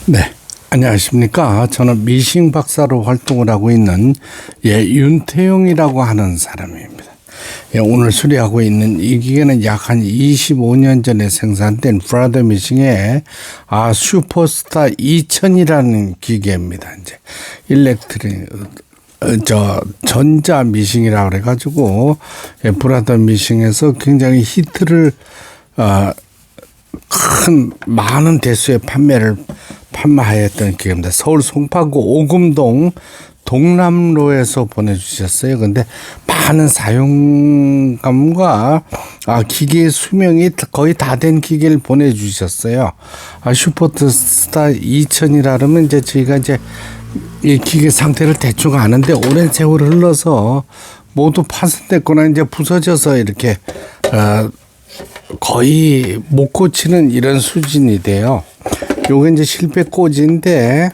네, 안녕하십니까. 저는 미싱 박사로 활동을 하고 있는 윤태용이라고 하는 사람입니다. 오늘 수리하고 있는 이 기계는 약 한 25년 전에 생산된 브라더 미싱의 슈퍼스타 2000이라는 기계입니다. 이제 일렉트릭 전자 미싱이라고 그래가지고 브라더 미싱에서 굉장히 히트를 많은 대수의 판매하였던 기계입니다. 서울 송파구 오금동 동남로에서 보내주셨어요. 근데 많은 사용감과 기계의 수명이 거의 다 된 기계를 보내주셨어요. 슈퍼스타 2000이라면 이제 저희가 이제 이 기계 상태를 대충 아는데 오랜 세월 흘러서 모두 파손됐거나 이제 부서져서 이렇게 거의 못 고치는 이런 수준이 돼요. 요게 이제 실패 꽂이인데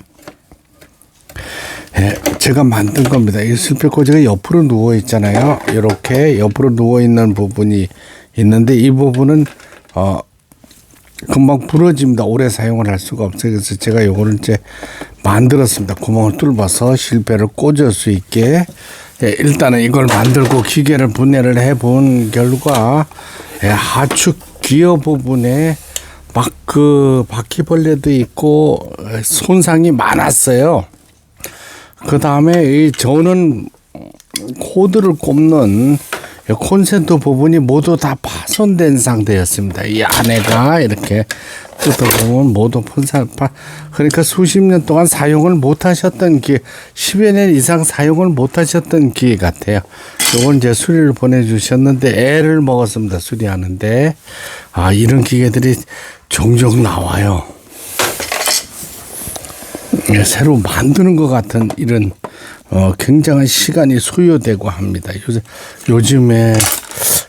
제가 만든 겁니다. 이 실패 꽂이가 옆으로 누워 있잖아요. 이렇게 옆으로 누워 있는 부분이 있는데 이 부분은 금방 부러집니다. 오래 사용을 할 수가 없어요. 그래서 제가 요거를 이제 만들었습니다. 구멍을 뚫어서 실패를 꽂을 수 있게. 일단은 이걸 만들고 기계를 분해를 해본 결과 하축 기어 부분에 막 바퀴벌레도 있고 손상이 많았어요. 그 다음에 저는 코드를 꼽는 콘센트 부분이 모두 다 파손된 상태였습니다. 이 안에가 이렇게 뜯어보면 모두 그러니까 수십 년 동안 사용을 못 하셨던 기계, 10여 년 이상 사용을 못 하셨던 기계 같아요. 요건 이제 수리를 보내주셨는데 애를 먹었습니다. 수리하는데. 이런 기계들이 종종 나와요. 새로 만드는 것 같은 이런 굉장한 시간이 소요되고 합니다. 요즘에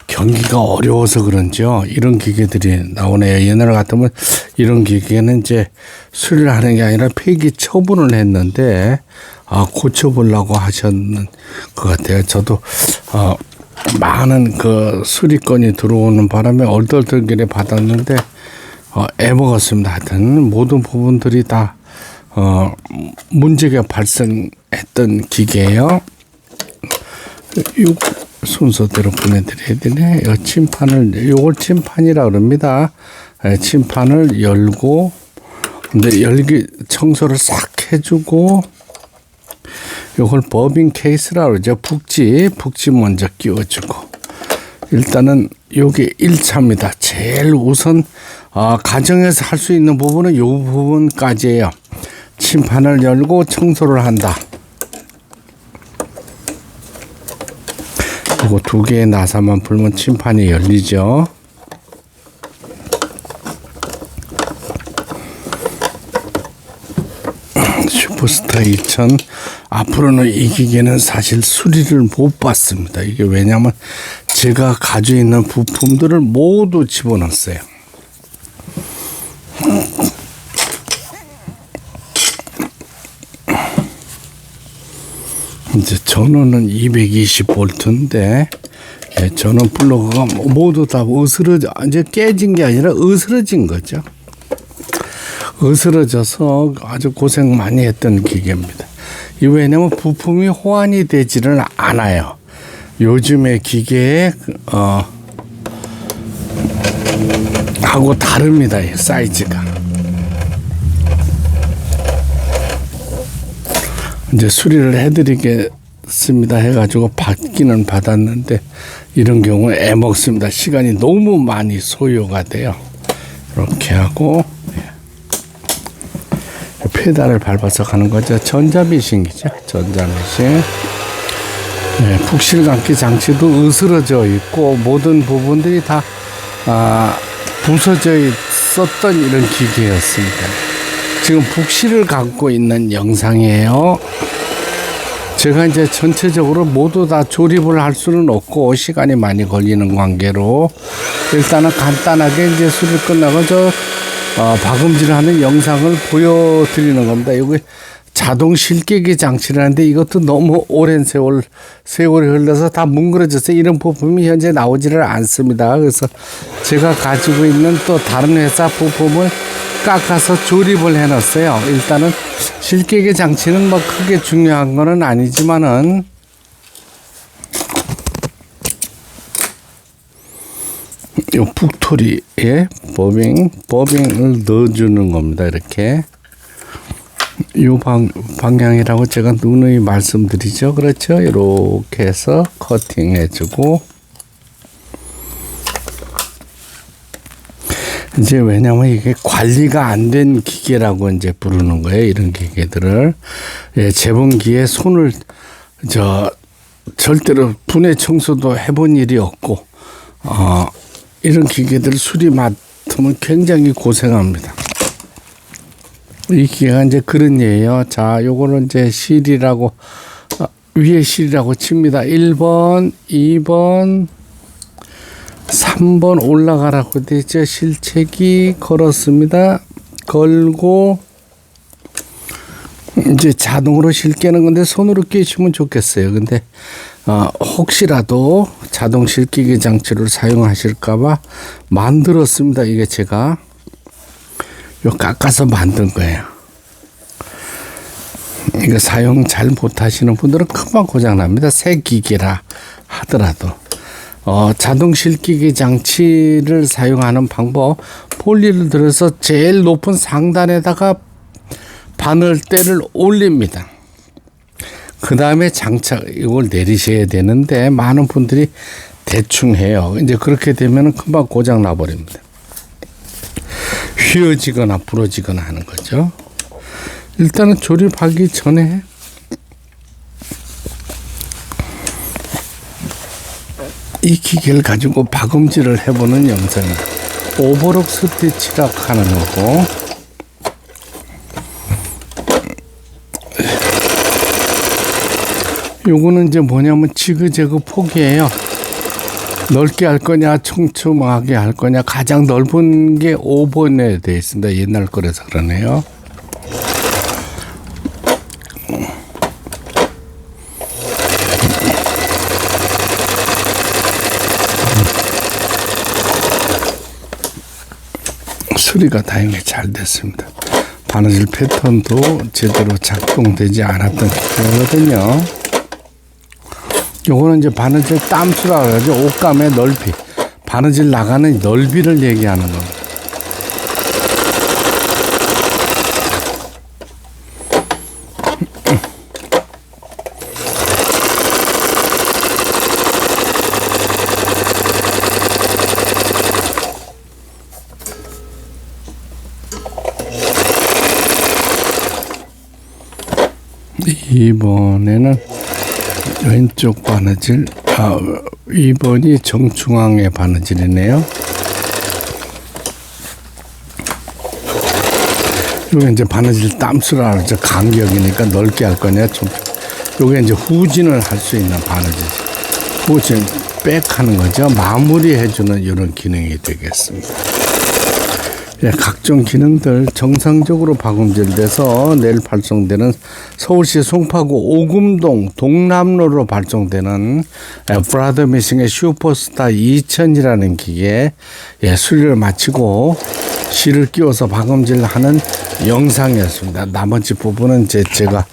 경기가 어려워서 그런지요. 이런 기계들이 나오네요. 옛날 같으면 이런 기계는 이제 수리를 하는 게 아니라 폐기 처분을 했는데 고쳐보려고 하셨는 것 같아요. 저도 많은 수리건이 들어오는 바람에 얼떨떨결에 받았는데 애먹었습니다. 하여튼 모든 부분들이 다 문제가 발생했던 기계예요. 이 순서대로 보내드려야 되네. 요걸 침판이라 그럽니다. 침판을 열고, 근데 청소를 싹 해주고, 요걸 버빙 케이스라 그러죠. 북지 먼저 끼워주고. 일단은 요게 1차입니다. 제일 우선, 가정에서 할 수 있는 부분은 요 부분까지예요. 침판을 열고 청소를 한다. 그리고 두 개의 나사만 풀면 침판이 열리죠. 슈퍼스타 2000 앞으로는 이 기계는 사실 수리를 못 받습니다. 이게 왜냐하면 제가 가지고 있는 부품들을 모두 집어넣었어요. 이제 전원은 220V인데 전원 플러그가 모두 다 이제 깨진 게 아니라 으스러진 거죠. 으스러져서 아주 고생 많이 했던 기계입니다. 왜냐면 부품이 호환이 되지를 않아요. 요즘의 기계에 하고 다릅니다. 사이즈가. 이제 수리를 해드리겠습니다 해가지고 받기는 받았는데 이런 경우는 애먹습니다. 시간이 너무 많이 소요가 돼요. 이렇게 하고 페달을 밟아서 가는 거죠. 전자미싱이죠. 전자미싱. 북실감기 장치도 으스러져 있고 모든 부분들이 다 부서져 있었던 이런 기계였습니다. 지금 북실을 갖고 있는 영상이에요. 제가 이제 전체적으로 모두 다 조립을 할 수는 없고 시간이 많이 걸리는 관계로 일단은 간단하게 이제 수리 끝나고 박음질하는 영상을 보여드리는 겁니다. 여기 자동 실깨기 장치라는데 이것도 너무 오랜 세월이 흘러서 다 뭉그러져서 이런 부품이 현재 나오지를 않습니다. 그래서 제가 가지고 있는 또 다른 회사 부품을 깎아서 조립을 해놨어요. 일단은 실기계 장치는 뭐 크게 중요한 거는 아니지만은 요 북토리에 버빙을 넣어주는 겁니다. 이렇게 요 방향이라고 제가 누누이 말씀드리죠. 그렇죠. 이렇게 해서 커팅해주고, 이제 왜냐면 이게 관리가 안 된 기계라고 이제 부르는 거예요. 이런 기계들을. 예, 재봉기에 손을 절대로 분해 청소도 해본 일이 없고, 이런 기계들 수리 맡으면 굉장히 고생합니다. 이 기계가 이제 그런 예예요. 자, 요거는 이제 실이라고, 위에 실이라고 칩니다. 1번, 2번, 3번 올라가라고 되죠. 실책이 걸었습니다. 걸고, 이제 자동으로 실 깨는 건데 손으로 끼시면 좋겠어요. 근데 혹시라도 자동 실기계 장치를 사용하실까봐 만들었습니다. 이게 제가 요 깎아서 만든 거예요. 이거 사용 잘 못하시는 분들은 금방 고장납니다. 새 기계라 하더라도. 자동 실기계 장치를 사용하는 방법, 폴리를 들어서 제일 높은 상단에다가 바늘대를 올립니다. 그 다음에 장착, 이걸 내리셔야 되는데 많은 분들이 대충 해요. 이제 그렇게 되면 금방 고장 나버립니다. 휘어지거나 부러지거나 하는 거죠. 일단은 조립하기 전에 이 기계를 가지고 박음질을 해보는 영상입니다. 오버록 스티치락 하는 거고, 요거는 이제 뭐냐면 지그재그 폭이에요. 넓게 할 거냐 촘촘하게 할 거냐, 가장 넓은 게 5번에 되어 있습니다. 옛날 거라서 그러네요. 수리가 다행히 잘 됐습니다. 바느질 패턴도 제대로 작동되지 않았던 거거든요. 요거는 이제 바느질 땀수라고 해가지고 옷감의 넓이, 바느질 나가는 넓이를 얘기하는 겁니다. 이번에는 왼쪽 바느질, 2번이 정중앙의 바느질이네요. 요게 이제 바느질 땀수라 그러죠. 간격이니까 넓게 할 거냐, 좀. 요게 이제 후진을 할 수 있는 바느질. 후진, 백 하는 거죠. 마무리해주는 이런 기능이 되겠습니다. 예, 각종 기능들 정상적으로 박음질돼서 내일 발송되는 서울시 송파구 오금동 동남로로 발송되는 브라더 미싱의 슈퍼스타 2000이라는 기계, 예, 수리를 마치고 실을 끼워서 박음질하는 영상이었습니다. 나머지 부분은 제가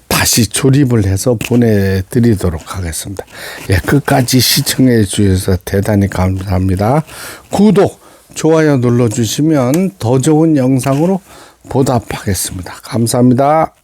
다시 조립을 해서 보내드리도록 하겠습니다. 예, 끝까지 시청해 주셔서 대단히 감사합니다. 구독, 좋아요 눌러주시면 더 좋은 영상으로 보답하겠습니다. 감사합니다.